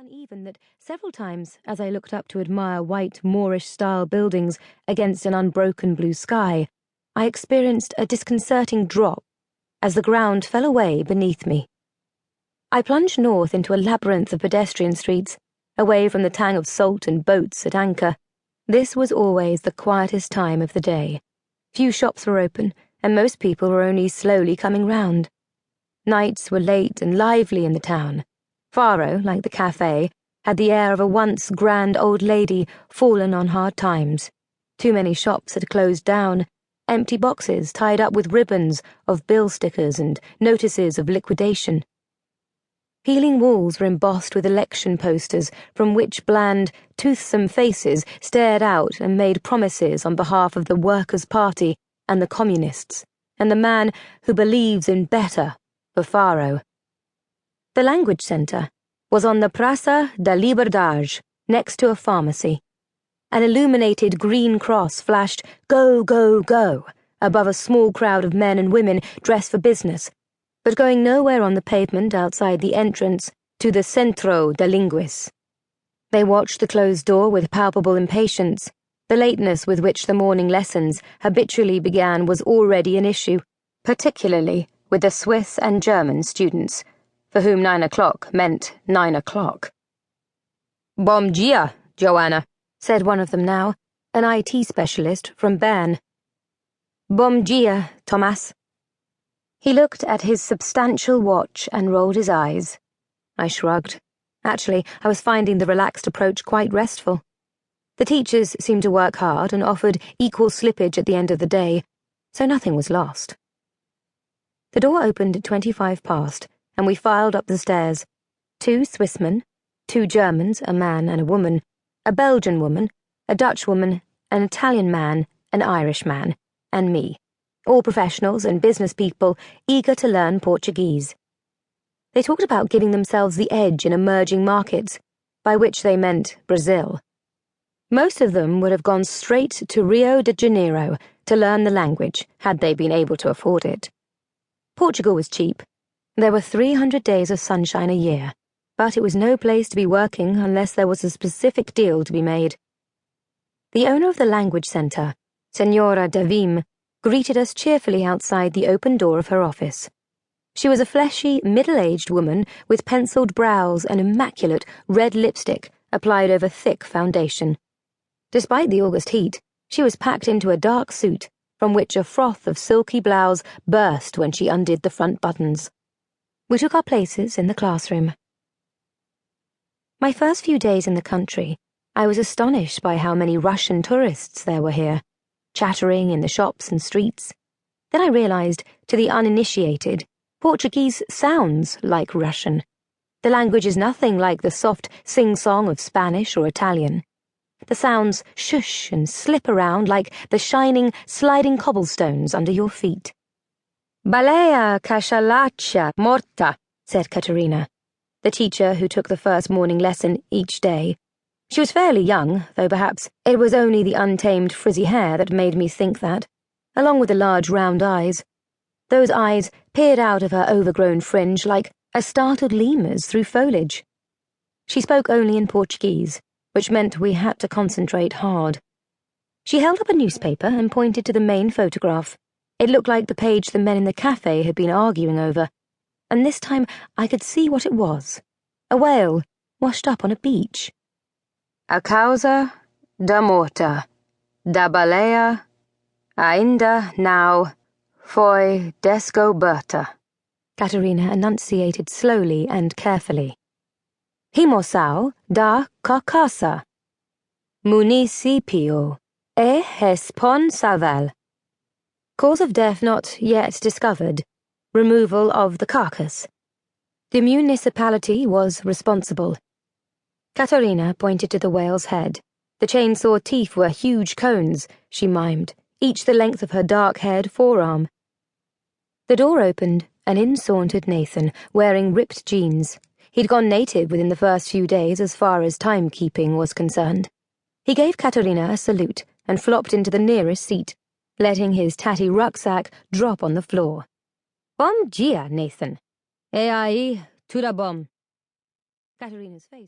uneven that several times, as I looked up to admire white Moorish-style buildings against an unbroken blue sky, I experienced a disconcerting drop as the ground fell away beneath me. I plunged north into a labyrinth of pedestrian streets, away from the tang of salt and boats at anchor. This was always the quietest time of the day. Few shops were open, and most people were only slowly coming round. Nights were late and lively in the town. Faro, like the cafe, had the air of a once grand old lady fallen on hard times. Too many shops had closed down, empty boxes tied up with ribbons of bill stickers and notices of liquidation. Peeling walls were embossed with election posters from which bland, toothsome faces stared out and made promises on behalf of the Workers' Party and the Communists, and the man who believes in better for Faro. The language centre was on the Praça da Liberdade, next to a pharmacy. An illuminated green cross flashed "Go, go, go" above a small crowd of men and women dressed for business, but going nowhere on the pavement outside the entrance to the Centro da Linguis. They watched the closed door with palpable impatience. The lateness with which the morning lessons habitually began was already an issue, particularly with the Swiss and German students, for whom 9 o'clock meant 9 o'clock. "Bom dia, Joanna," said one of them now, an IT specialist from Bern. "Bom dia, Thomas." He looked at his substantial watch and rolled his eyes. I shrugged. Actually, I was finding the relaxed approach quite restful. The teachers seemed to work hard and offered equal slippage at the end of the day, so nothing was lost. The door opened at 25 past, and we filed up the stairs. 2 Swissmen, 2 Germans, a man and a woman, a Belgian woman, a Dutch woman, an Italian man, an Irish man, and me, all professionals and business people eager to learn Portuguese. They talked about giving themselves the edge in emerging markets, by which they meant Brazil. Most of them would have gone straight to Rio de Janeiro to learn the language, had they been able to afford it. Portugal was cheap. There were 300 days of sunshine a year, but it was no place to be working unless there was a specific deal to be made. The owner of the language centre, Senhora Davim, greeted us cheerfully outside the open door of her office. She was a fleshy, middle-aged woman with penciled brows and immaculate red lipstick applied over thick foundation. Despite the August heat, she was packed into a dark suit, from which a froth of silky blouse burst when she undid the front buttons. We took our places in the classroom. My first few days in the country, I was astonished by how many Russian tourists there were here, chattering in the shops and streets. Then I realized, to the uninitiated, Portuguese sounds like Russian. The language is nothing like the soft sing-song of Spanish or Italian. The sounds shush and slip around like the shining, sliding cobblestones under your feet. "Baleia cachalaccia morta," said Caterina, the teacher who took the first morning lesson each day. She was fairly young, though perhaps it was only the untamed frizzy hair that made me think that, along with the large round eyes. Those eyes peered out of her overgrown fringe like a startled lemur's through foliage. She spoke only in Portuguese, which meant we had to concentrate hard. She held up a newspaper and pointed to the main photograph. It looked like the page the men in the cafe had been arguing over, and this time I could see what it was. A whale, washed up on a beach. "A causa da morta, da baleia, ainda now foi descoberta," Caterina enunciated slowly and carefully. "Himosau da carcassa, municipio e responsável. Cause of death not yet discovered. Removal of the carcass. The municipality was responsible." Caterina pointed to the whale's head. The chainsaw teeth were huge cones, she mimed, each the length of her dark-haired forearm. The door opened, and in sauntered Nathan, wearing ripped jeans. He'd gone native within the first few days as far as timekeeping was concerned. He gave Caterina a salute and flopped into the nearest seat, letting his tatty rucksack drop on the floor. "Bom dia, Nathan. E aí, tudo bom?" Caterina's face